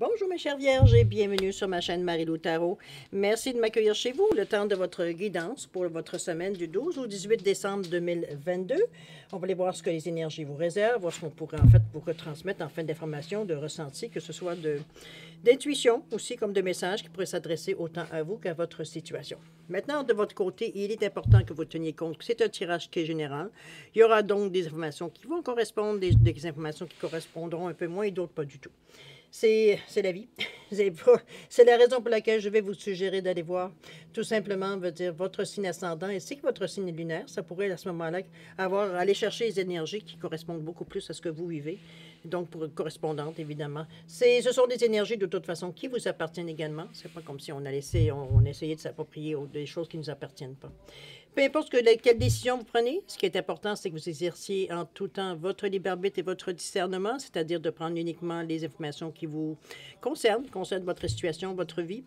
Bonjour mes chères vierges et bienvenue sur ma chaîne Marie-Lou Tarot. Merci de m'accueillir chez vous le temps de votre guidance pour votre semaine du 12 au 18 décembre 2022. On va aller voir ce que les énergies vous réservent, voir ce qu'on pourrait en fait vous retransmettre en fin d'information, de ressenti, que ce soit d'intuition aussi comme de messages qui pourraient s'adresser autant à vous qu'à votre situation. Maintenant, de votre côté, il est important que vous teniez compte que c'est un tirage qui est général. Il y aura donc des informations qui vont correspondre, des informations qui correspondront un peu moins et d'autres pas du tout. C'est la vie. C'est la raison pour laquelle je vais vous suggérer d'aller voir tout simplement veut dire votre signe ascendant ainsi que votre signe lunaire. Ça pourrait à ce moment-là aller chercher les énergies qui correspondent beaucoup plus à ce que vous vivez. Donc pour correspondante évidemment. Ce sont des énergies de toute façon qui vous appartiennent également. C'est pas comme si on essayait de s'approprier des choses qui ne nous appartiennent pas. Peu importe quelle décision vous prenez, ce qui est important, c'est que vous exerciez en tout temps votre libre arbitre et votre discernement, c'est-à-dire de prendre uniquement les informations qui vous concernent votre situation, votre vie,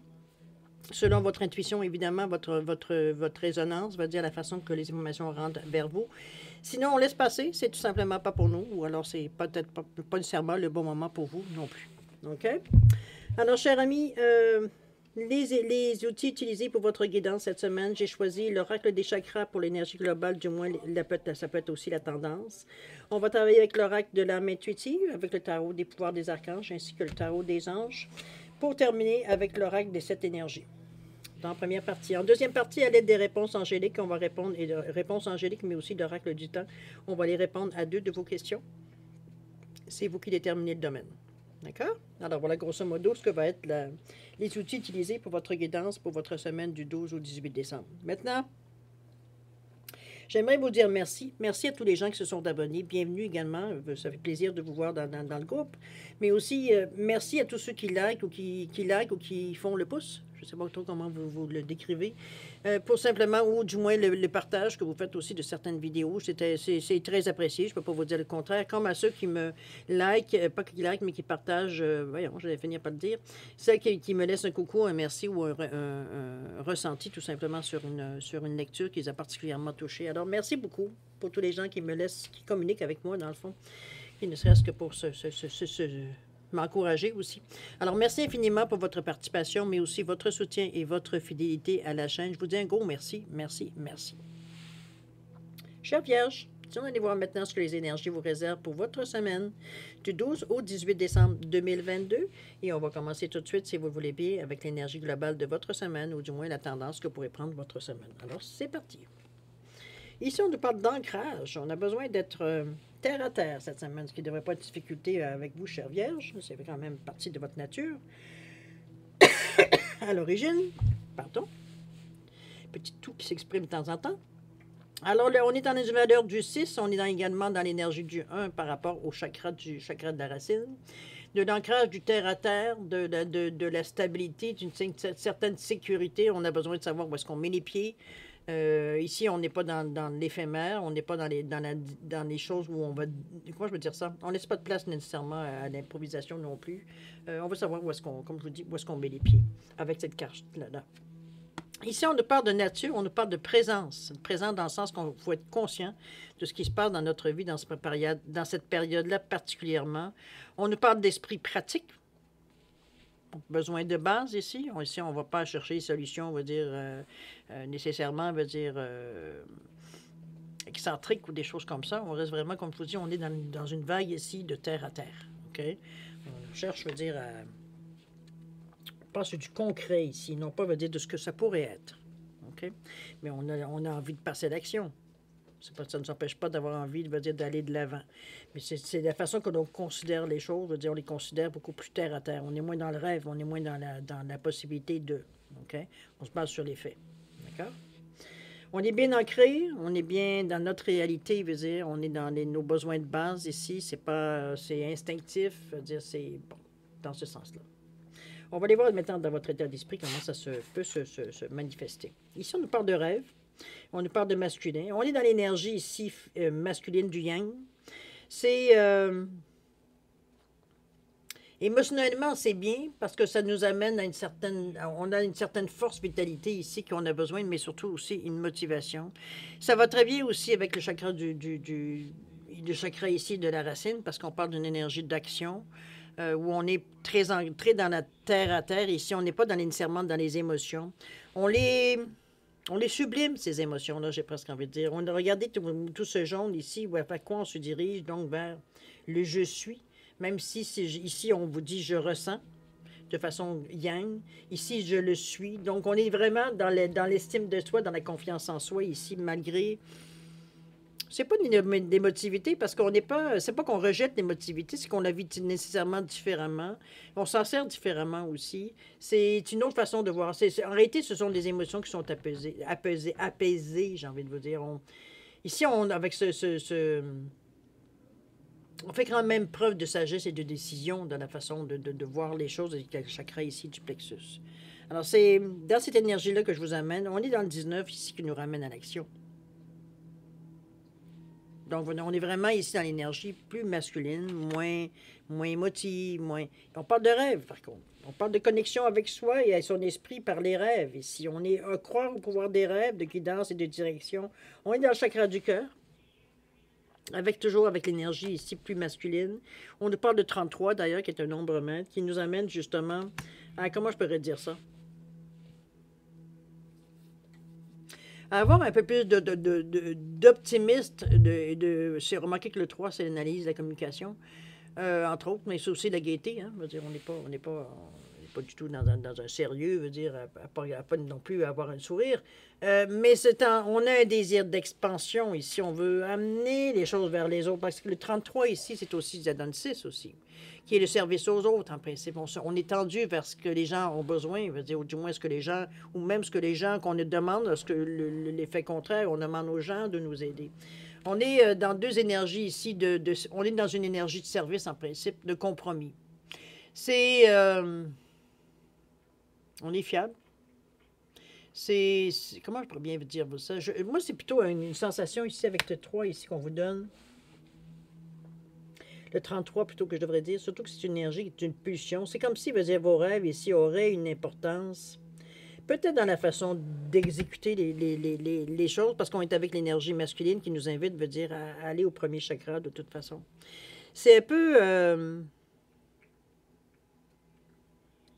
selon votre intuition, évidemment, votre résonance, va dire la façon que les informations rentrent vers vous. Sinon, on laisse passer, c'est tout simplement pas pour nous, ou alors c'est peut-être pas nécessairement le bon moment pour vous non plus. OK? Alors, chers amis, les outils utilisés pour votre guidance cette semaine, j'ai choisi l'oracle des chakras pour l'énergie globale, du moins ça peut être aussi la tendance. On va travailler avec l'oracle de l'âme intuitive, avec le tarot des pouvoirs des archanges, ainsi que le tarot des anges, pour terminer avec l'oracle des 7 énergies. Dans la première partie. En deuxième partie, à l'aide des réponses angéliques, on va répondre, et de réponses angéliques, mais aussi l'oracle du temps, on va les répondre à 2 de vos questions. C'est vous qui déterminez le domaine. D'accord? Alors voilà grosso modo ce que va être les outils utilisés pour votre guidance pour votre semaine du 12 au 18 décembre. Maintenant, j'aimerais vous dire merci. Merci à tous les gens qui se sont abonnés. Bienvenue également. Ça fait plaisir de vous voir dans le groupe. Mais aussi, merci à tous ceux qui likent ou qui font le pouce. Je ne sais pas trop comment vous le décrivez. Pour simplement, ou du moins le partage que vous faites aussi de certaines vidéos. C'est très apprécié. Je ne peux pas vous dire le contraire. Comme à ceux qui me likent, pas qui likent, mais qui partagent, voyons, je vais finir par le dire. Celles qui me laissent un coucou, un merci ou un ressenti tout simplement sur une lecture qui les a particulièrement touchés. Alors, merci beaucoup pour tous les gens qui me laissent, qui communiquent avec moi, dans le fond. Et ne serait-ce que pour m'encourager aussi. Alors, merci infiniment pour votre participation, mais aussi votre soutien et votre fidélité à la chaîne. Je vous dis un gros merci, merci, merci. Chère Vierge, on va aller voir maintenant ce que les énergies vous réservent pour votre semaine du 12 au 18 décembre 2022. Et on va commencer tout de suite, si vous le voulez bien, avec l'énergie globale de votre semaine, ou du moins la tendance que pourrait prendre votre semaine. Alors, c'est parti. Ici, on nous parle d'ancrage. On a besoin d'être terre à terre cette semaine, ce qui ne devrait pas être de difficulté avec vous, chère Vierge. C'est quand même partie de votre nature. À l'origine, pardon, petit tout qui s'exprime de temps en temps. Alors, là, on est dans les valeurs du 6, on est également dans l'énergie du 1 par rapport au chakra de la racine, de l'ancrage du terre-à-terre, de la stabilité, d'une certaine sécurité. On a besoin de savoir où est-ce qu'on met les pieds. Ici, on n'est pas dans l'éphémère, on n'est pas dans les choses où on va... Comment je veux dire ça? On ne laisse pas de place nécessairement à l'improvisation non plus. On veut savoir où est-ce qu'on, comme je vous dis, où est-ce qu'on met les pieds avec cette carte-là. Ici, on nous parle de nature, on nous parle de présence. Présence dans le sens qu'on faut être conscient de ce qui se passe dans notre vie dans cette période-là particulièrement. On nous parle d'esprit pratique. Besoin de base ici. Ici, on ne va pas chercher des solutions, on va dire, nécessairement, on va dire, excentriques ou des choses comme ça. On reste vraiment, comme je vous dis, on est dans une vague ici de terre à terre. OK? On cherche, je veux dire, pas sur du concret ici, non pas veut dire de ce que ça pourrait être. OK? Mais on a envie de passer à l'action. Ça ne nous empêche pas d'avoir envie d'aller de l'avant. Mais c'est la façon que l'on considère les choses. Veut dire, on les considère beaucoup plus terre à terre. On est moins dans le rêve, on est moins dans la possibilité de. OK? On se base sur les faits. D'accord? On est bien ancré, on est bien dans notre réalité, veut dire, on est dans nos besoins de base ici. C'est instinctif, veut dire, c'est bon, dans ce sens-là. On va aller voir maintenant dans votre état d'esprit comment ça peut se manifester. Ici, on nous parle de rêve. On nous parle de masculin. On est dans l'énergie ici masculine du yang. C'est émotionnellement, c'est bien parce que ça nous amène à on a une certaine force, vitalité ici qu'on a besoin, mais surtout aussi une motivation. Ça va très bien aussi avec le chakra le chakra ici de la racine parce qu'on parle d'une énergie d'action. où on est très ancré dans la terre à terre. Ici, on n'est pas nécessairement dans les émotions. On les, on les sublime, ces émotions-là, j'ai presque envie de dire. On a regardé tout ce jaune ici, vers quoi on se dirige, donc vers le je suis. Même si ici, on vous dit je ressens de façon yang. Ici, je le suis. Donc, on est vraiment dans l'estime de soi, dans la confiance en soi ici, malgré... C'est pas une émotivité parce qu'on n'est pas... C'est pas qu'on rejette l'émotivité, c'est qu'on la vit nécessairement différemment. On s'en sert différemment aussi. C'est une autre façon de voir. En réalité, ce sont des émotions qui sont apaisées, j'ai envie de vous dire. Ici, avec on fait quand même preuve de sagesse et de décision dans la façon de voir les choses avec le chakra ici du plexus. Alors, c'est dans cette énergie-là que je vous amène. On est dans le 19 ici qui nous ramène à l'action. Donc, on est vraiment ici dans l'énergie plus masculine, moins émotive, moins... On parle de rêve, par contre. On parle de connexion avec soi et avec son esprit par les rêves. Ici, on est à croire au pouvoir des rêves, de guidance et de direction. On est dans le chakra du cœur, toujours avec l'énergie ici plus masculine. On nous parle de 33, d'ailleurs, qui est un nombre maître, qui nous amène justement à... Comment je pourrais dire ça? À avoir un peu plus d'optimiste. C'est remarqué que le 3, c'est l'analyse, la communication, entre autres, mais c'est aussi la gaieté. Hein, je veux dire, on n'est pas du tout dans un sérieux, veut dire, à pas non plus avoir un sourire. Mais on a un désir d'expansion ici. On veut amener les choses vers les autres. Parce que le 33 ici, c'est aussi Zadon 6 aussi, qui est le service aux autres, en principe. On est tendu vers ce que les gens ont besoin, veut dire, ou du moins ce que les gens, ou même ce que les gens qu'on demande, ce que l'effet contraire, on demande aux gens de nous aider. On est dans deux énergies ici, on est dans une énergie de service, en principe, de compromis. C'est... on est fiable. Comment je pourrais bien vous dire ça? Moi, c'est plutôt une sensation ici avec le 3 ici qu'on vous donne. Le 33 plutôt que je devrais dire, surtout que c'est une énergie, c'est une pulsion. C'est comme si, veut dire, vos rêves ici auraient une importance, peut-être dans la façon d'exécuter les choses, parce qu'on est avec l'énergie masculine qui nous invite, veut dire, à aller au premier chakra de toute façon. C'est un peu...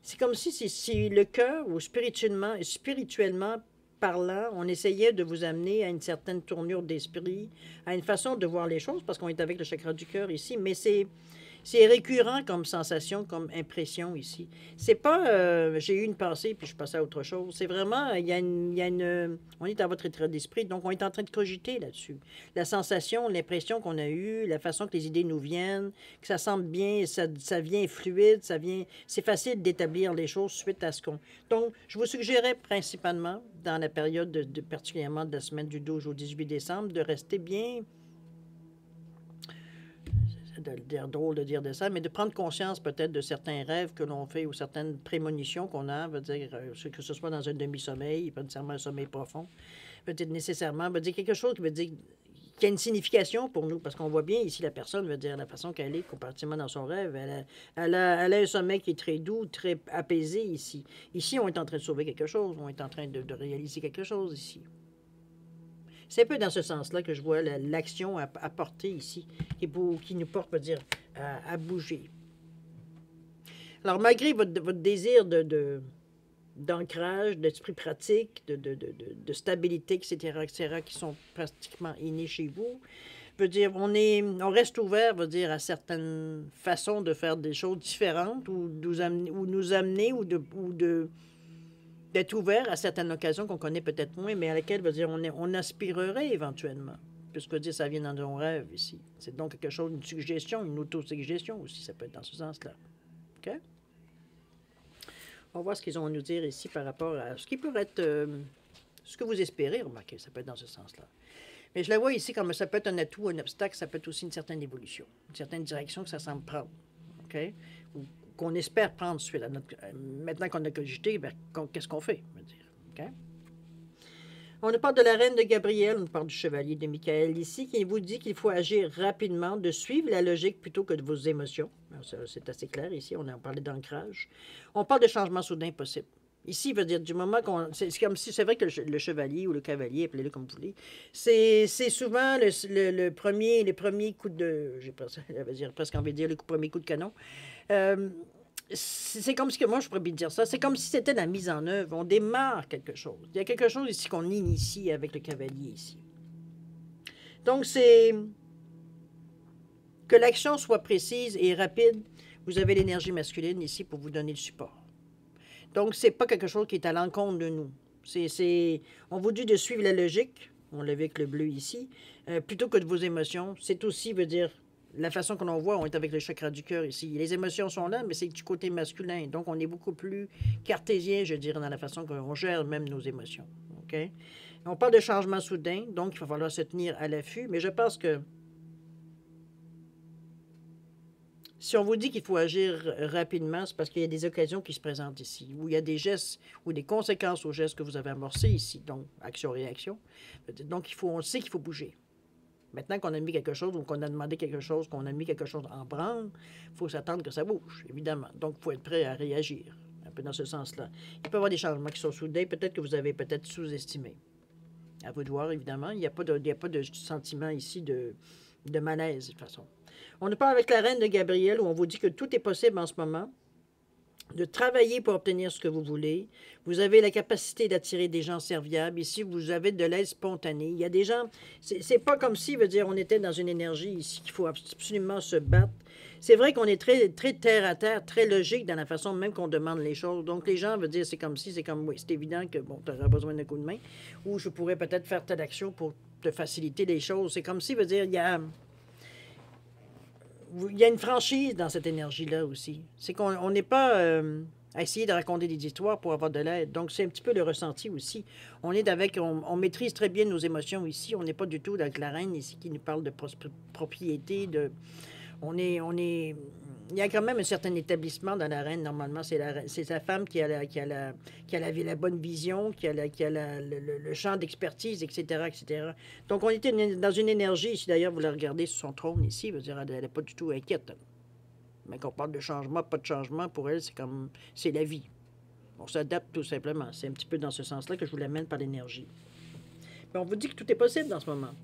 c'est comme si le cœur, ou spirituellement parlant, on essayait de vous amener à une certaine tournure d'esprit, à une façon de voir les choses, parce qu'on est avec le chakra du cœur ici, mais c'est récurrent comme sensation, comme impression ici. C'est pas j'ai eu une pensée puis je passe à autre chose. C'est vraiment, on est à votre état d'esprit, donc on est en train de cogiter là-dessus. La sensation, l'impression qu'on a eue, la façon que les idées nous viennent, que ça semble bien, ça vient fluide, c'est facile d'établir les choses suite à ce qu'on... Donc, je vous suggérais principalement, dans la période particulièrement de la semaine du 12 au 18 décembre, de rester bien... C'est drôle de dire de ça, mais de prendre conscience peut-être de certains rêves que l'on fait ou certaines prémonitions qu'on a, veut dire que ce soit dans un demi-sommeil, pas nécessairement un sommeil profond, peut-être nécessairement, veut dire quelque chose qui veut dire qui a une signification pour nous, parce qu'on voit bien ici la personne, veut dire la façon qu'elle est comparativement dans son rêve, elle a un sommeil qui est très doux, très apaisé ici. Ici, on est en train de sauver quelque chose, on est en train de réaliser quelque chose ici. C'est un peu dans ce sens-là que je vois l'action à porter ici, qui nous porte, dire, à bouger. Alors, malgré votre désir d'ancrage, d'esprit pratique, de stabilité, etc., qui sont pratiquement innés chez vous, veut dire, on reste ouvert, veut dire, à certaines façons de faire des choses différentes, ou nous amener, ou d'être ouvert à certaines occasions qu'on connaît peut-être moins, mais à laquelle, veut dire, on aspirerait éventuellement. Puisque dire ça vient dans nos rêves ici. C'est donc quelque chose, une suggestion, une autosuggestion aussi, ça peut être dans ce sens-là. OK? On va voir ce qu'ils ont à nous dire ici par rapport à ce qui pourrait être ce que vous espérez, remarquez, ça peut être dans ce sens-là. Mais je la vois ici comme ça peut être un atout, un obstacle, ça peut être aussi une certaine évolution, une certaine direction que ça semble prendre. OK? Ou qu'on espère prendre suite à maintenant qu'on a cogité, qu'est-ce qu'on fait? Je veux dire. OK? On nous parle de la reine de Gabriel, on nous parle du chevalier de Michael ici, qui vous dit qu'il faut agir rapidement, de suivre la logique plutôt que de vos émotions. C'est assez clair ici, on a parlé d'ancrage. On parle de changement soudain possible. Ici, il veut dire du moment qu'on... C'est comme si... C'est vrai que le chevalier ou le cavalier, appelez-le comme vous voulez, c'est souvent le premier coup de... J'ai presque envie de dire le premier coup de canon. Euh, c'est comme si... Moi, je pourrais bien dire ça. C'est comme si c'était la mise en œuvre. On démarre quelque chose. Il y a quelque chose ici qu'on initie avec le cavalier ici. Donc, c'est... Que l'action soit précise et rapide. Vous avez l'énergie masculine ici pour vous donner le support. Donc, c'est pas quelque chose qui est à l'encontre de nous. On vous dit de suivre la logique, on l'a vu avec le bleu ici, plutôt que de vos émotions. C'est aussi, veut dire, la façon que l'on voit, on est avec le chakra du cœur ici. Les émotions sont là, mais c'est du côté masculin. Donc, on est beaucoup plus cartésien, je dirais, dans la façon qu'on gère même nos émotions. OK? On parle de changement soudain, donc il va falloir se tenir à l'affût, mais je pense que si on vous dit qu'il faut agir rapidement, c'est parce qu'il y a des occasions qui se présentent ici, où il y a des gestes ou des conséquences aux gestes que vous avez amorcés ici, donc action-réaction. Donc, on sait qu'il faut bouger. Maintenant qu'on a mis quelque chose ou qu'on a demandé quelque chose, qu'on a mis quelque chose en branle, il faut s'attendre que ça bouge, évidemment. Donc, il faut être prêt à réagir, un peu dans ce sens-là. Il peut y avoir des changements qui sont soudains, peut-être que vous avez peut-être sous-estimé. À vous de voir, évidemment. Il n'y a pas de sentiment ici de malaise, de toute façon. On nous parle avec la reine de Gabriel, où on vous dit que tout est possible en ce moment, de travailler pour obtenir ce que vous voulez. Vous avez la capacité d'attirer des gens serviables. Ici, vous avez de l'aide spontanée. Il y a des gens... C'est pas comme si, veut dire, on était dans une énergie ici qu'il faut absolument se battre. C'est vrai qu'on est très, très terre à terre, très logique dans la façon même qu'on demande les choses. Donc, les gens veulent dire, c'est comme si, c'est comme, oui, c'est évident que, bon, tu auras besoin d'un coup de main, ou je pourrais peut-être faire telle action pour te faciliter les choses. C'est comme si, veut dire, il y a une franchise dans cette énergie-là aussi. C'est qu'on n'est pas à essayer de raconter des histoires pour avoir de l'aide. Donc, c'est un petit peu le ressenti aussi. On maîtrise très bien nos émotions ici. On n'est pas du tout avec la reine ici qui nous parle de propriété, il y a quand même un certain établissement dans la reine. Normalement, c'est sa femme qui a la bonne vision, qui a le champ d'expertise, etc., etc. Donc, on était dans une énergie ici. D'ailleurs, vous la regardez sur son trône ici. Vous dire, elle n'est pas du tout inquiète. Mais quand on parle de changement, pas de changement, pour elle, c'est la vie. On s'adapte tout simplement. C'est un petit peu dans ce sens-là que je vous l'amène par l'énergie. Mais on vous dit que tout est possible dans ce moment.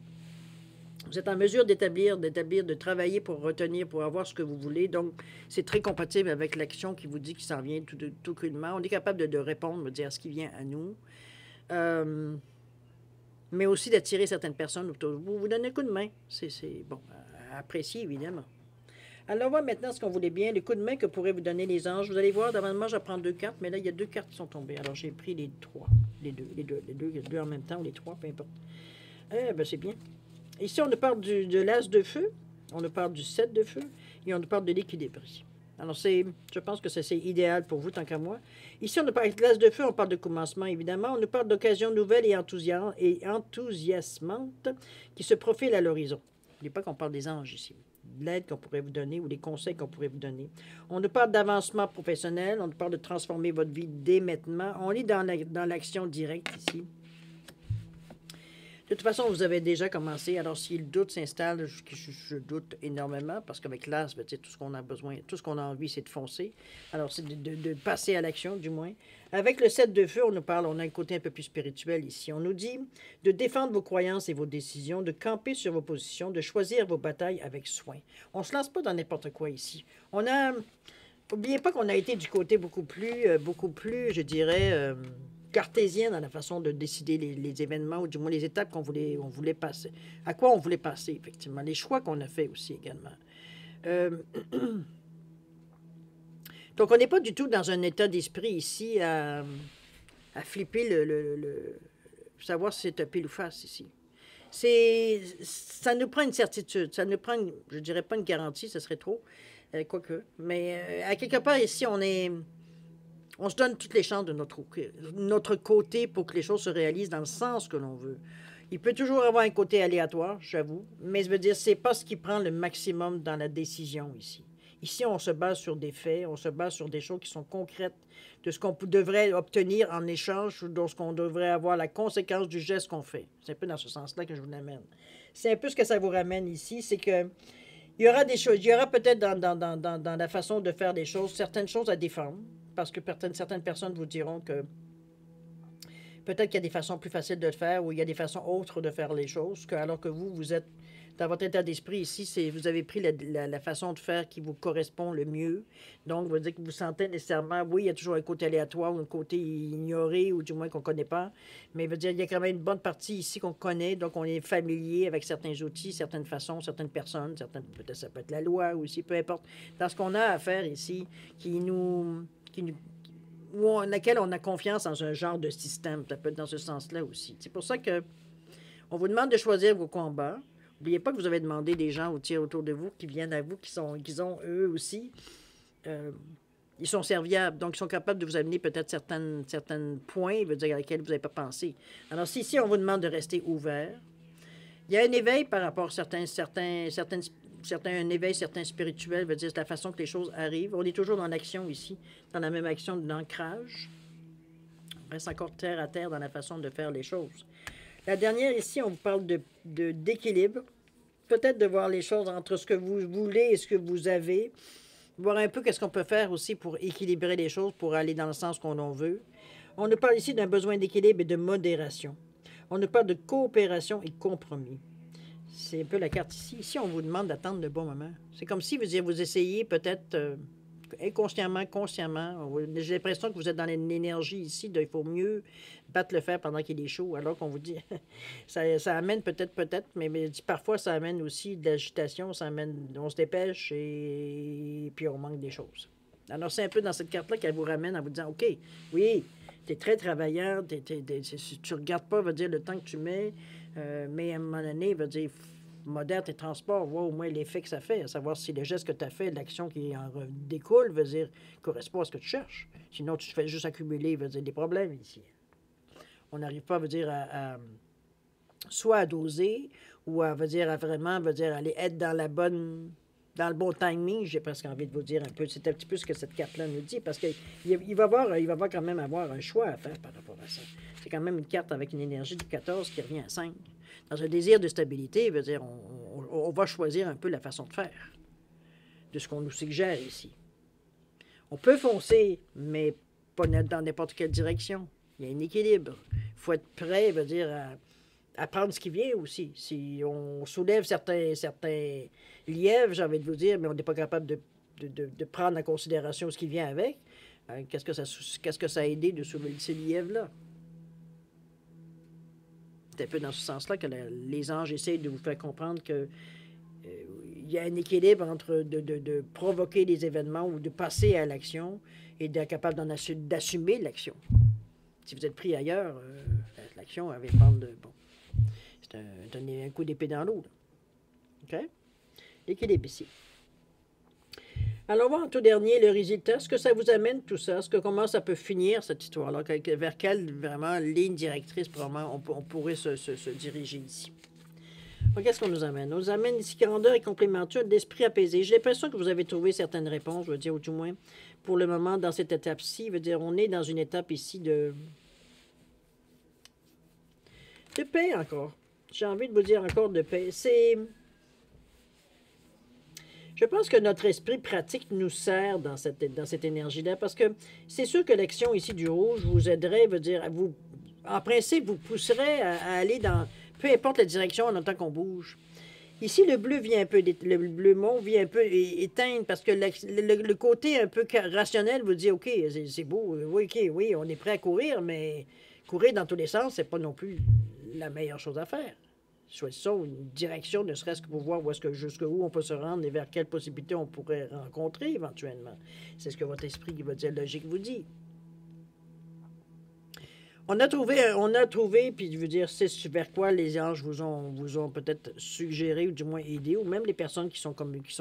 Vous êtes en mesure de travailler pour retenir, pour avoir ce que vous voulez. Donc, c'est très compatible avec l'action qui vous dit qu'il s'en vient tout crudement. On est capable de répondre, de dire ce qui vient à nous. Mais aussi d'attirer certaines personnes autour de vous. Vous donnez un coup de main. C'est bon, à apprécier, évidemment. Alors, on voit maintenant ce qu'on voulait bien, le coup de main que pourraient vous donner les anges. Vous allez voir, normalement, je vais prendre 2 cartes, mais là, il y a 2 cartes qui sont tombées. Alors, j'ai pris les 3, les deux en même temps, ou les 3, peu importe. Ben, c'est bien. Ici, on nous parle de l'as de feu, on nous parle du 7 de feu, et on nous parle de l'équilibre ici. Alors, je pense que c'est idéal pour vous, tant qu'à moi. Ici, on nous parle de l'as de feu, on parle de commencement, évidemment. On nous parle d'occasions nouvelles et enthousiasmantes qui se profilent à l'horizon. N'oubliez pas qu'on parle des anges ici, de l'aide qu'on pourrait vous donner ou des conseils qu'on pourrait vous donner. On nous parle d'avancement professionnel, on nous parle de transformer votre vie dès maintenant. On est dans l'action directe ici. De toute façon, vous avez déjà commencé. Alors, si le doute s'installe, je doute énormément, parce qu'avec l'as, tout ce qu'on a besoin, tout ce qu'on a envie, c'est de foncer. Alors, c'est de passer à l'action, du moins. Avec le 7 de feu, on a un côté un peu plus spirituel ici. On nous dit de défendre vos croyances et vos décisions, de camper sur vos positions, de choisir vos batailles avec soin. On ne se lance pas dans n'importe quoi ici. N'oubliez pas qu'on a été du côté beaucoup plus, je dirais... cartésien dans la façon de décider les événements, ou du moins les étapes on voulait passer. À quoi on voulait passer, effectivement. Les choix qu'on a fait aussi également. Donc, on n'est pas du tout dans un état d'esprit ici à flipper savoir si c'est un pile ou face ici. Ça nous prend une certitude. Ça nous prend, je dirais pas une garantie, ce serait trop, quoique. Mais à quelque part ici, on se donne toutes les chances de notre côté pour que les choses se réalisent dans le sens que l'on veut. Il peut toujours avoir un côté aléatoire, j'avoue, mais je veux dire, c'est pas ce qui prend le maximum dans la décision ici. Ici, on se base sur des faits, on se base sur des choses qui sont concrètes, de ce qu'on devrait obtenir en échange, ou de ce qu'on devrait avoir la conséquence du geste qu'on fait. C'est un peu dans ce sens-là que je vous l'amène. C'est un peu ce que ça vous ramène ici, c'est que il y aura des choses, il y aura peut-être dans la façon de faire des choses, certaines choses à défendre, parce que certaines personnes vous diront que peut-être qu'il y a des façons plus faciles de le faire ou il y a des façons autres de faire les choses, alors que vous êtes dans votre état d'esprit ici, vous avez pris la façon de faire qui vous correspond le mieux. Donc, vous dire que vous sentez nécessairement, oui, il y a toujours un côté aléatoire ou un côté ignoré ou du moins qu'on ne connaît pas, mais veut dire il y a quand même une bonne partie ici qu'on connaît, donc on est familier avec certains outils, certaines façons, certaines personnes, peut-être ça peut être la loi aussi, peu importe. Dans ce qu'on a à faire ici, laquelle on a confiance dans un genre de système, ça peut être dans ce sens-là aussi. C'est pour ça que on vous demande de choisir vos combats. N'oubliez pas que vous avez demandé des gens autour de vous qui viennent à vous, qui ont eux aussi, ils sont serviables, donc ils sont capables de vous amener peut-être certains points, veut dire, à lesquels vous n'avez pas pensé. Alors, si ici, on vous demande de rester ouvert, il y a un éveil par rapport à certains spirituels, veut dire, c'est la façon que les choses arrivent. On est toujours dans l'action ici, dans la même action d'ancrage. On reste encore terre à terre dans la façon de faire les choses. La dernière, ici, on vous parle d'équilibre. Peut-être de voir les choses entre ce que vous voulez et ce que vous avez. Voir un peu qu'est-ce qu'on peut faire aussi pour équilibrer les choses, pour aller dans le sens qu'on en veut. On nous parle ici d'un besoin d'équilibre et de modération. On nous parle de coopération et compromis. C'est un peu la carte ici. Ici, on vous demande d'attendre le bon moment. C'est comme si vous essayez peut-être inconsciemment, consciemment. J'ai l'impression que vous êtes dans l'énergie ici, il faut mieux battre le fer pendant qu'il est chaud, alors qu'on vous dit, ça amène peut-être, mais parfois ça amène aussi de l'agitation, on se dépêche et puis on manque des choses. Alors c'est un peu dans cette carte-là qu'elle vous ramène en vous disant, OK, oui, tu es très travailleur, tu regardes pas, veut dire, le temps que tu mets, mais à un moment donné, veut dire, modère tes transports, vois au moins l'effet que ça fait, à savoir si le geste que tu as fait, l'action qui en découle, veut dire, correspond à ce que tu cherches. Sinon, tu fais juste accumuler, veut dire, des problèmes ici. On n'arrive pas, veut dire, soit à doser ou à, veut dire, à vraiment, veut dire, aller être dans le bon timing, j'ai presque envie de vous dire un peu. C'est un petit peu ce que cette carte-là nous dit, parce qu'il va quand même avoir un choix à faire par rapport à ça. C'est quand même une carte avec une énergie du 14 qui revient à 5. Dans un désir de stabilité, veut dire, on va choisir un peu la façon de faire, de ce qu'on nous suggère ici. On peut foncer, mais pas dans n'importe quelle direction. Il y a un équilibre. Il faut être prêt, veut dire, à prendre ce qui vient aussi. Si on soulève certains lièvres, j'ai envie de vous dire, mais on n'est pas capable de prendre en considération ce qui vient avec, qu'est-ce que ça a aidé de soulever ces lièvres-là? C'est un peu dans ce sens-là que les anges essayent de vous faire comprendre que il y a un équilibre entre de provoquer des événements ou de passer à l'action et d'être capable d'assumer l'action. Si vous êtes pris ailleurs, l'action elle va prendre de... Bon, c'est un coup d'épée dans l'eau. OK? L'équilibre ici. Alors, on va en tout dernier le résultat. Ce que ça vous amène, tout ça, comment ça peut finir, cette histoire-là, vers quelle, vraiment, ligne directrice, probablement, on pourrait se diriger ici. Alors, qu'est-ce qu'on nous amène? On nous amène ici grandeur et complémenture d'esprit apaisé. J'ai l'impression que vous avez trouvé certaines réponses, je veux dire, ou du moins, pour le moment, dans cette étape-ci. Je veux dire, on est dans une étape ici de paix encore. J'ai envie de vous dire encore de paix. Je pense que notre esprit pratique nous sert dans cette énergie-là, parce que c'est sûr que l'action ici du rouge vous aiderait, veut dire, en principe, vous pousserait à aller dans, peu importe la direction en autant qu'on bouge. Ici, le bleu vient un peu, le bleu mauve vient un peu éteindre, parce que le côté un peu rationnel vous dit, OK, c'est beau, oui, OK, oui, on est prêt à courir, mais courir dans tous les sens, c'est pas non plus la meilleure chose à faire. Choisissons une direction, ne serait-ce que pour voir jusqu'où on peut se rendre et vers quelles possibilités on pourrait rencontrer éventuellement. C'est ce que votre esprit qui va dire logique vous dit. On a trouvé, puis je veux dire, c'est vers quoi les anges vous ont peut-être suggéré ou du moins aidé, ou même les personnes qui sont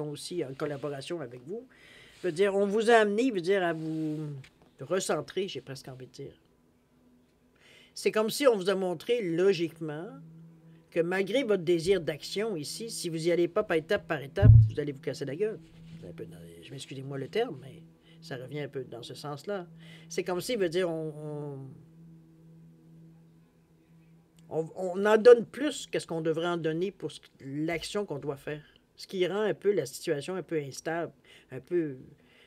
aussi en collaboration avec vous. Je veux dire, on vous a amené, veut dire, à vous recentrer, j'ai presque envie de dire. C'est comme si on vous a montré logiquement que malgré votre désir d'action ici, si vous n'y allez pas par étape, vous allez vous casser la gueule. Je m'excusez-moi le terme, mais ça revient un peu dans ce sens-là. C'est comme si, veut dire, on en donne plus que ce qu'on devrait en donner pour l'action qu'on doit faire. Ce qui rend un peu la situation un peu instable, un peu,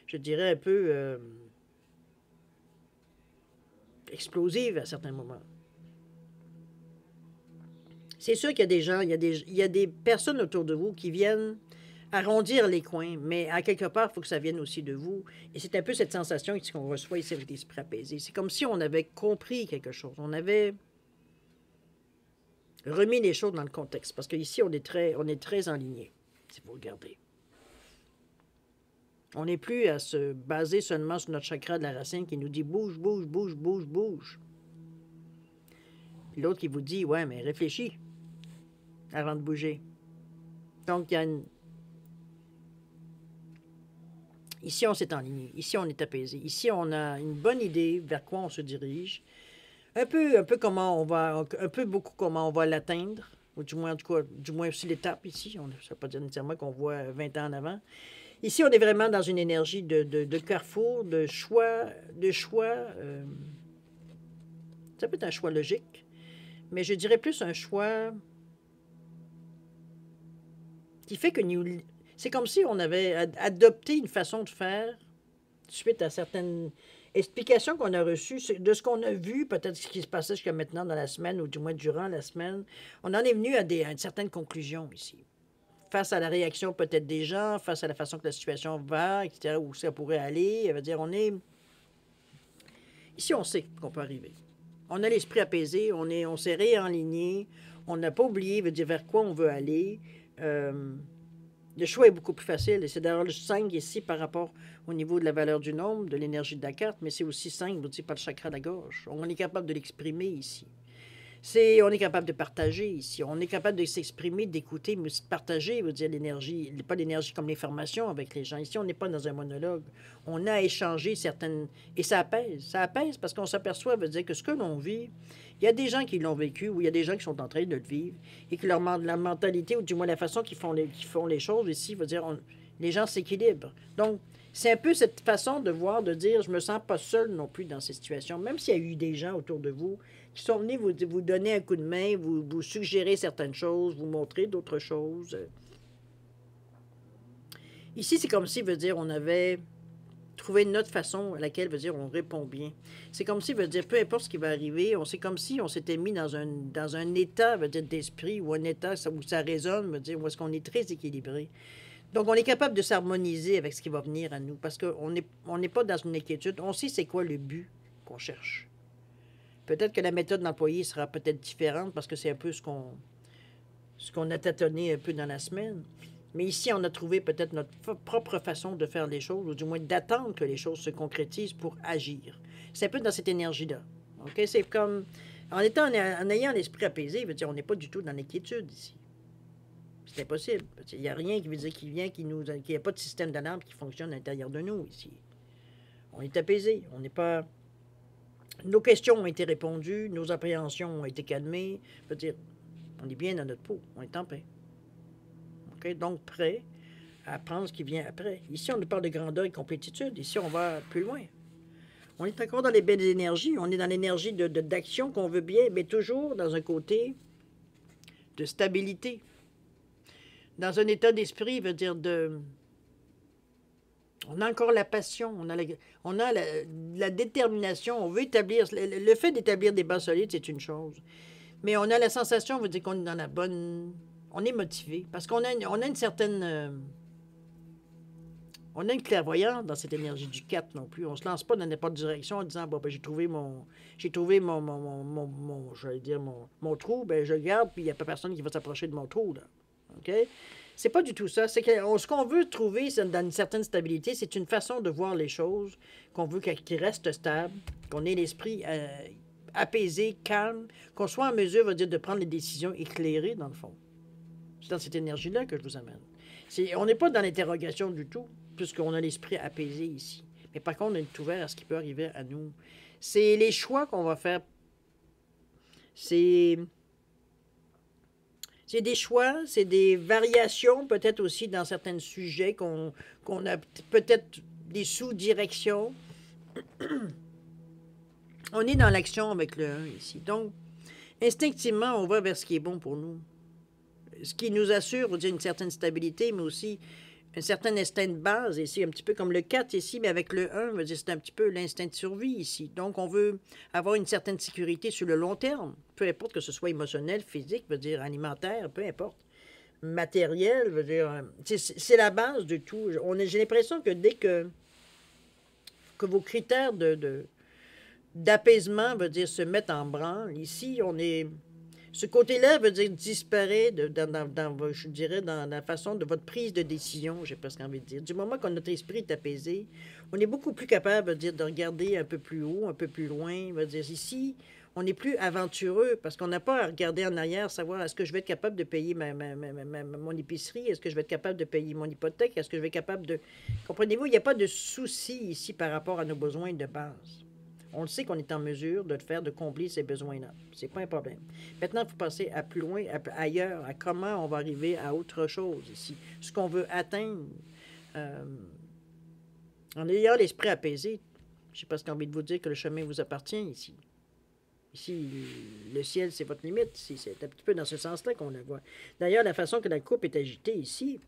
je dirais un peu explosive à certains moments. C'est sûr qu'il y a des gens, il y a des personnes autour de vous qui viennent arrondir les coins, mais à quelque part, il faut que ça vienne aussi de vous. Et c'est un peu cette sensation qu'on reçoit ici avec l'esprit apaisé. C'est comme si on avait compris quelque chose. On avait remis les choses dans le contexte. Parce qu'ici, on est très enligné, si vous regardez. On n'est plus à se baser seulement sur notre chakra de la racine qui nous dit bouge, bouge, bouge, bouge, bouge. L'autre qui vous dit, ouais, mais réfléchis avant de bouger. Donc, il y a une... Ici, on s'est enligné. Ici, on est apaisé. Ici, on a une bonne idée vers quoi on se dirige. Un peu comment on va... Un peu beaucoup comment on va l'atteindre. Ou du moins, en tout cas, du moins aussi l'étape ici. Ça ne veut pas dire nécessairement qu'on voit 20 ans en avant. Ici, on est vraiment dans une énergie de carrefour, de choix. Ça peut être un choix logique, mais je dirais plus un choix qui fait que c'est comme si on avait adopté une façon de faire suite à certaines explications qu'on a reçues, de ce qu'on a vu, peut-être ce qui se passait jusqu'à maintenant dans la semaine, ou du moins durant la semaine. On en est venu à une certaine conclusion ici. Face à la réaction peut-être des gens, face à la façon que la situation va, etc., où ça pourrait aller. Ça veut dire, ici, on sait qu'on peut arriver. On a l'esprit apaisé, on s'est réaligné, on n'a pas oublié, veut dire, vers quoi on veut aller. Le choix est beaucoup plus facile. Et c'est d'ailleurs le 5 ici par rapport au niveau de la valeur du nombre, de l'énergie de la carte, mais c'est aussi 5, vous dites, par le chakra de la gorge. On est capable de l'exprimer ici. On est capable de partager ici. On est capable de s'exprimer, d'écouter, mais aussi de partager, veut dire l'énergie, pas l'énergie comme l'information avec les gens. Ici, on n'est pas dans un monologue. On a échangé certaines... Et ça apaise. Ça apaise parce qu'on s'aperçoit, veut dire que ce que l'on vit, il y a des gens qui l'ont vécu ou il y a des gens qui sont en train de le vivre et que la mentalité, ou du moins la façon qu'ils font les choses ici, veut dire les gens s'équilibrent. Donc, c'est un peu cette façon de voir, de dire, je me sens pas seul non plus dans ces situations, même s'il y a eu des gens autour de vous qui sont venus vous donner un coup de main, vous suggérer certaines choses, vous montrer d'autres choses. Ici, c'est comme si, veut dire, on avait trouvé une autre façon à laquelle, veut dire, on répond bien. C'est comme si, veut dire, peu importe ce qui va arriver, c'est comme si on s'était mis dans un état, veut dire, d'esprit, ou un état où ça résonne, veut dire, où est-ce qu'on est très équilibré. Donc, on est capable de s'harmoniser avec ce qui va venir à nous, parce qu'on n'est pas dans une inquiétude. On sait c'est quoi le but qu'on cherche. Peut-être que la méthode d'employer sera peut-être différente, parce que c'est un peu ce qu'on a tâtonné un peu dans la semaine. Mais ici, on a trouvé peut-être notre propre façon de faire les choses, ou du moins d'attendre que les choses se concrétisent pour agir. C'est un peu dans cette énergie-là. Okay? C'est comme, en ayant l'esprit apaisé, veut dire, on n'est pas du tout dans l'inquiétude ici. C'est impossible. Il n'y a rien qui veut dire qu'il n'y a pas de système d'alarme qui fonctionne à l'intérieur de nous ici. On est apaisé. On n'est pas... Nos questions ont été répondues, nos appréhensions ont été calmées. Je veux dire, on est bien dans notre peau, on est en paix. Okay? Donc, prêt à prendre ce qui vient après. Ici, on nous parle de grandeur et de complétitude. Ici, on va plus loin. On est encore dans les belles énergies. On est dans l'énergie d'action qu'on veut bien, mais toujours dans un côté de stabilité. Dans un état d'esprit, veut dire on a encore la passion, on a la détermination, on veut établir... Le fait d'établir des bases solides, c'est une chose. Mais on a la sensation, veut dire qu'on est dans la bonne... On est motivé, parce qu'on a une certaine... on a une clairvoyance dans cette énergie du 4 non plus. On ne se lance pas dans n'importe quelle direction en disant, bon, ben, j'ai trouvé mon j'allais dire, mon trou, ben, je le garde, puis il n'y a pas personne qui va s'approcher de mon trou, là. OK? C'est pas du tout ça. C'est que ce qu'on veut trouver dans une certaine stabilité, c'est une façon de voir les choses qu'on veut qu'ils restent stables, qu'on ait l'esprit apaisé, calme, qu'on soit en mesure, veut dire, de prendre les décisions éclairées, dans le fond. C'est dans cette énergie-là que je vous amène. On n'est pas dans l'interrogation du tout, puisqu'on a l'esprit apaisé ici. Mais par contre, on est ouvert à ce qui peut arriver à nous. C'est les choix qu'on va faire. C'est des choix, c'est des variations, peut-être aussi dans certains sujets qu'on a peut-être des sous-directions. On est dans l'action avec le 1 ici. Donc, instinctivement, on va vers ce qui est bon pour nous. Ce qui nous assure, on dit, une certaine stabilité, mais aussi un certain instinct de base ici, un petit peu comme le 4 ici, mais avec le 1, veut dire c'est un petit peu l'instinct de survie ici. Donc, on veut avoir une certaine sécurité sur le long terme, peu importe que ce soit émotionnel, physique, veut dire alimentaire, peu importe. Matériel, veut dire, c'est la base de tout. J'ai l'impression que dès que vos critères d'apaisement, veut dire, se mettent en branle, ici, on est... Ce côté-là veut dire disparaît je dirais, dans la façon de votre prise de décision, j'ai presque envie de dire. Du moment que notre esprit est apaisé, on est beaucoup plus capable, veut dire, de regarder un peu plus haut, un peu plus loin. Veut dire, ici, on est plus aventureux parce qu'on n'a pas à regarder en arrière, savoir est-ce que je vais être capable de payer mon épicerie, est-ce que je vais être capable de payer mon hypothèque, est-ce que je vais être capable de... Comprenez-vous, il n'y a pas de souci ici par rapport à nos besoins de base. On le sait qu'on est en mesure de le faire, de combler ces besoins-là. C'est pas un problème. Maintenant, il faut passer à plus loin, ailleurs, à comment on va arriver à autre chose ici. Ce qu'on veut atteindre. En ayant l'esprit apaisé, j'ai presque envie de vous dire que le chemin vous appartient ici. Ici, le ciel, c'est votre limite. C'est un petit peu dans ce sens-là qu'on le voit. D'ailleurs, la façon que la coupe est agitée ici,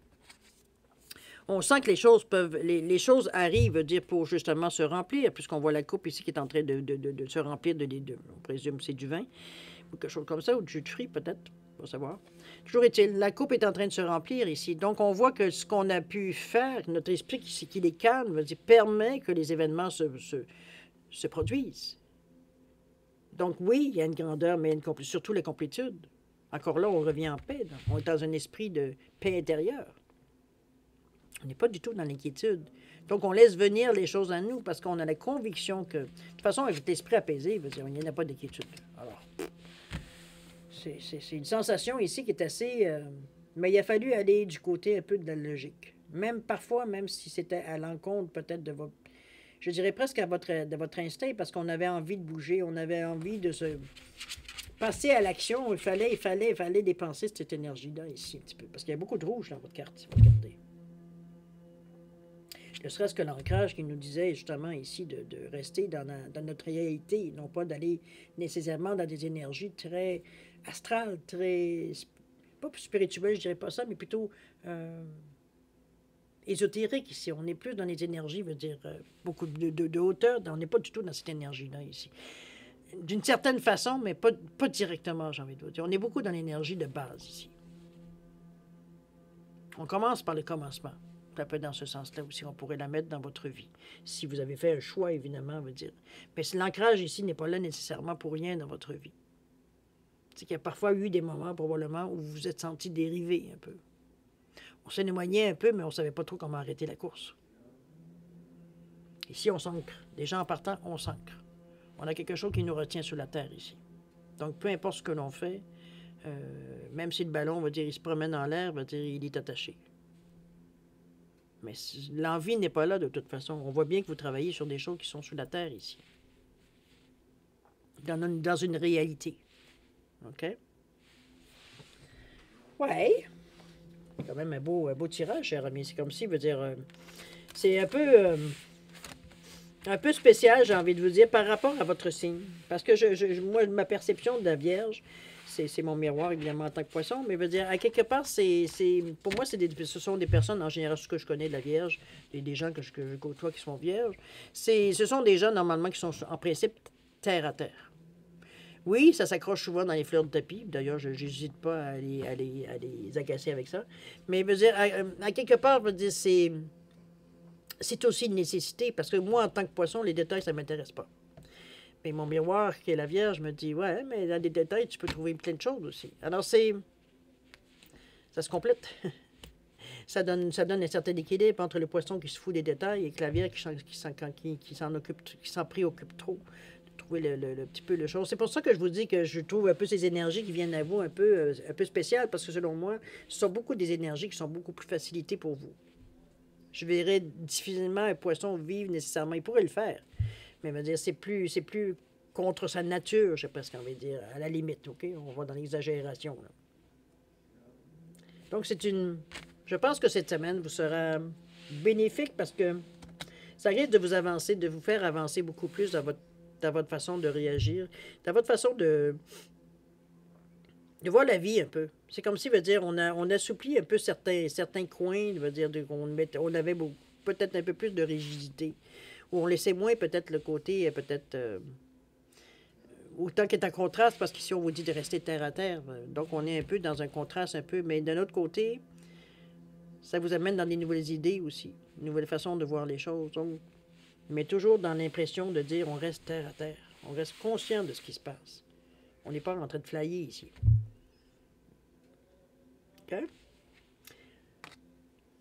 on sent que les choses arrivent, dire, pour justement se remplir, puisqu'on voit la coupe ici qui est en train de se remplir on présume que c'est du vin, ou quelque chose comme ça, ou du jus de fruits peut-être, faut savoir. Toujours est-il, la coupe est en train de se remplir ici. Donc, on voit que ce qu'on a pu faire, notre esprit qui les calme, veut dire, permet que les événements se produisent. Donc, oui, il y a une grandeur, mais surtout la complétude. Encore là, on revient en paix. Donc, on est dans un esprit de paix intérieure. On n'est pas du tout dans l'inquiétude. Donc, on laisse venir les choses à nous parce qu'on a la conviction que, de toute façon, avec l'esprit apaisé, il n'y en a pas d'inquiétude. Alors, c'est une sensation ici qui est assez... mais il a fallu aller du côté un peu de la logique. Même parfois, même si c'était à l'encontre peut-être de votre... Je dirais presque de votre instinct parce qu'on avait envie de bouger, on avait envie de se... passer à l'action. Il fallait dépenser cette énergie-là ici un petit peu. Parce qu'il y a beaucoup de rouge dans votre carte, si vous regardez. Ne serait-ce que l'ancrage qui nous disait justement ici de rester dans notre réalité, non pas d'aller nécessairement dans des énergies très astrales, très, pas spirituelles, je dirais pas ça, mais plutôt ésotériques ici. On est plus dans les énergies, veut dire beaucoup de hauteur, on n'est pas du tout dans cette énergie-là ici. D'une certaine façon, mais pas directement, j'ai envie de vous dire. On est beaucoup dans l'énergie de base ici. On commence par le commencement. Un peu dans ce sens-là aussi, on pourrait la mettre dans votre vie. Si vous avez fait un choix, évidemment, veut dire. Mais l'ancrage ici n'est pas là nécessairement pour rien dans votre vie. C'est qu'il y a parfois eu des moments, probablement, où vous vous êtes senti dérivé un peu. On s'en éloignait un peu, mais on ne savait pas trop comment arrêter la course. Ici, on s'ancre. Déjà en partant, on s'ancre. On a quelque chose qui nous retient sur la terre ici. Donc, peu importe ce que l'on fait, même si le ballon, on va dire, il se promène en l'air, va dire, il est attaché. Mais l'envie n'est pas là de toute façon. On voit bien que vous travaillez sur des choses qui sont sous la terre ici. Dans une réalité. OK? Ouais. C'est quand même un beau tirage, cher ami. C'est comme si, veut dire, c'est un peu spécial, j'ai envie de vous dire, par rapport à votre signe. Parce que moi, ma perception de la Vierge, c'est mon miroir, évidemment, en tant que poisson, mais veut dire, à quelque part, pour moi, ce sont des personnes, en général, ce que je connais de la Vierge, et des gens que je côtoie qui sont vierges, ce sont des gens, normalement, qui sont, en principe, terre à terre. Oui, ça s'accroche souvent dans les fleurs de tapis. D'ailleurs, je n'hésite pas à les agacer avec ça. Mais veut dire, à quelque part, veut dire, c'est aussi une nécessité, parce que moi, en tant que poisson, les détails, ça ne m'intéresse pas. Mais mon miroir, qui est la Vierge, me dit, ouais, mais dans des détails, tu peux trouver plein de choses aussi. Alors, ça se complète. ça donne un certain équilibre entre le poisson qui se fout des détails et que la Vierge qui s'en préoccupe trop. De trouver le petit peu le chose. C'est pour ça que je vous dis que je trouve un peu ces énergies qui viennent à vous un peu spéciales, parce que selon moi, ce sont beaucoup des énergies qui sont beaucoup plus facilitées pour vous. Je verrais difficilement un poisson vivre nécessairement. Il pourrait le faire. Mais me dire, c'est plus contre sa nature, j'ai presque envie de dire, à la limite, OK? On va dans l'exagération, là. Donc, je pense que cette semaine vous sera bénéfique parce que ça risque de vous faire avancer beaucoup plus dans votre façon de réagir, dans votre façon de de voir la vie un peu. C'est comme si, veut dire, on assouplit un peu certains coins, veut dire, on avait peut-être un peu plus de rigidité, ou on laissait moins peut-être le côté, peut-être, autant qu'il est en contraste, parce qu'ici, on vous dit de rester terre à terre. Donc, on est un peu dans un contraste un peu, mais d'un autre côté, ça vous amène dans des nouvelles idées aussi, une nouvelle façon de voir les choses. Donc, mais toujours dans l'impression de dire, on reste terre à terre, on reste conscient de ce qui se passe. On n'est pas en train de flyer ici. OK?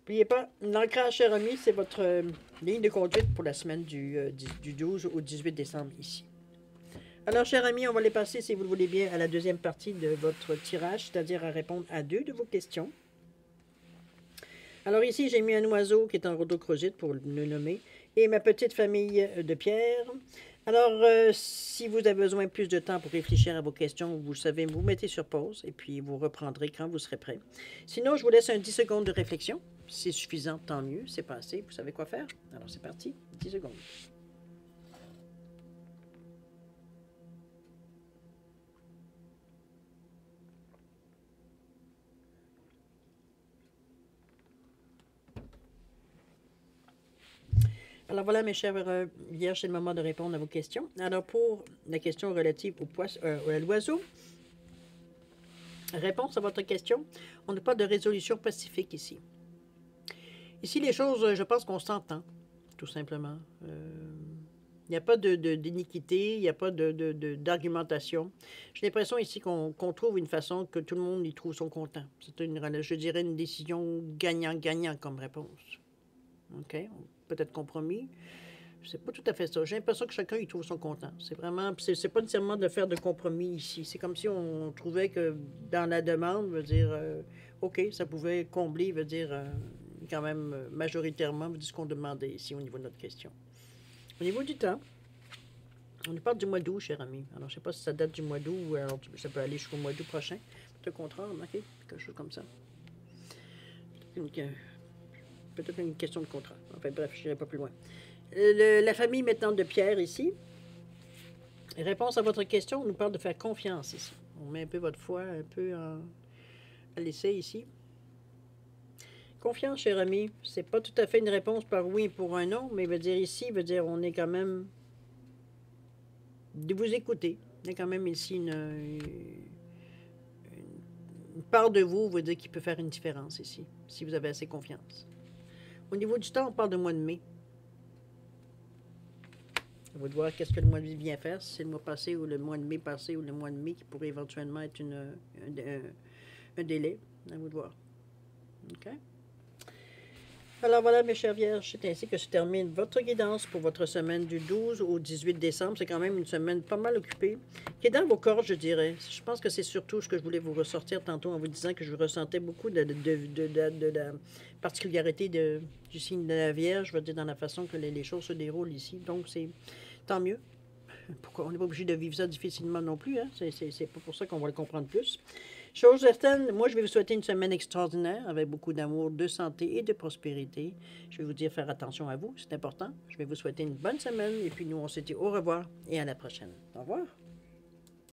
N'oubliez pas, l'ancrage, cher ami, c'est votre ligne de conduite pour la semaine du 12 au 18 décembre ici. Alors, chers amis, on va les passer, si vous le voulez bien, à la deuxième partie de votre tirage, c'est-à-dire à répondre à 2 de vos questions. Alors ici, j'ai mis un oiseau qui est en rhodochrosite pour le nommer, et ma petite famille de pierre. Alors, si vous avez besoin de plus de temps pour réfléchir à vos questions, vous savez, vous mettez sur pause et puis vous reprendrez quand vous serez prêt. Sinon, je vous laisse un 10 secondes de réflexion. Si c'est suffisant, tant mieux. C'est passé. Vous savez quoi faire? Alors, c'est parti. 10 secondes. Alors voilà, mes chers vierges, c'est le moment de répondre à vos questions. Alors, pour la question relative à l'oiseau, réponse à votre question, on n'a pas de résolution pacifique ici. Ici, les choses, je pense qu'on s'entend, tout simplement. Il n'y a pas d'iniquité, il n'y a pas d'argumentation. J'ai l'impression ici qu'on trouve une façon que tout le monde y trouve son content. C'est je dirais, une décision gagnant-gagnant comme réponse. OK? Peut-être compromis. C'est pas tout à fait ça. J'ai l'impression que chacun y trouve son content. C'est vraiment, c'est pas nécessairement de faire de compromis ici. C'est comme si on trouvait que dans la demande, veut dire, OK, ça pouvait combler, veut dire, quand même majoritairement, ce qu'on demandait ici au niveau de notre question. Au niveau du temps, on nous parle du mois d'août, cher ami. Alors, je ne sais pas si ça date du mois d'août ou alors ça peut aller jusqu'au mois d'août prochain. Peut-être le contraire, OK? Quelque chose comme ça. Peut-être une question de contrat. Enfin, bref, je n'irai pas plus loin. La famille maintenant de Pierre ici. Réponse à votre question, on nous parle de faire confiance ici. On met un peu votre foi un peu à l'essai ici. Confiance, cher ami, c'est pas tout à fait une réponse par oui et pour un non, mais veut dire ici, veut dire on est quand même de vous écouter. Il y a quand même ici une part de vous, veut dire qui peut faire une différence ici, si vous avez assez confiance. Au niveau du temps, on parle de mois de mai. À vous de voir qu'est-ce que le mois de mai vient faire, si c'est le mois passé ou le mois de mai passé ou le mois de mai qui pourrait éventuellement être un délai. À vous de voir. OK? Alors voilà, mes chers vierges, c'est ainsi que se termine votre guidance pour votre semaine du 12 au 18 décembre. C'est quand même une semaine pas mal occupée, qui est dans vos cordes, je dirais. Je pense que c'est surtout ce que je voulais vous ressortir tantôt en vous disant que je ressentais beaucoup de la particularité du signe de la Vierge, je veux dire, dans la façon que les choses se déroulent ici. Donc, c'est tant mieux. Pourquoi on n'est pas obligé de vivre ça difficilement non plus, hein? C'est pas pour ça qu'on va le comprendre plus. Chose certaine, moi je vais vous souhaiter une semaine extraordinaire avec beaucoup d'amour, de santé et de prospérité. Je vais vous dire faire attention à vous, c'est important. Je vais vous souhaiter une bonne semaine et puis nous on se dit au revoir et à la prochaine. Au revoir.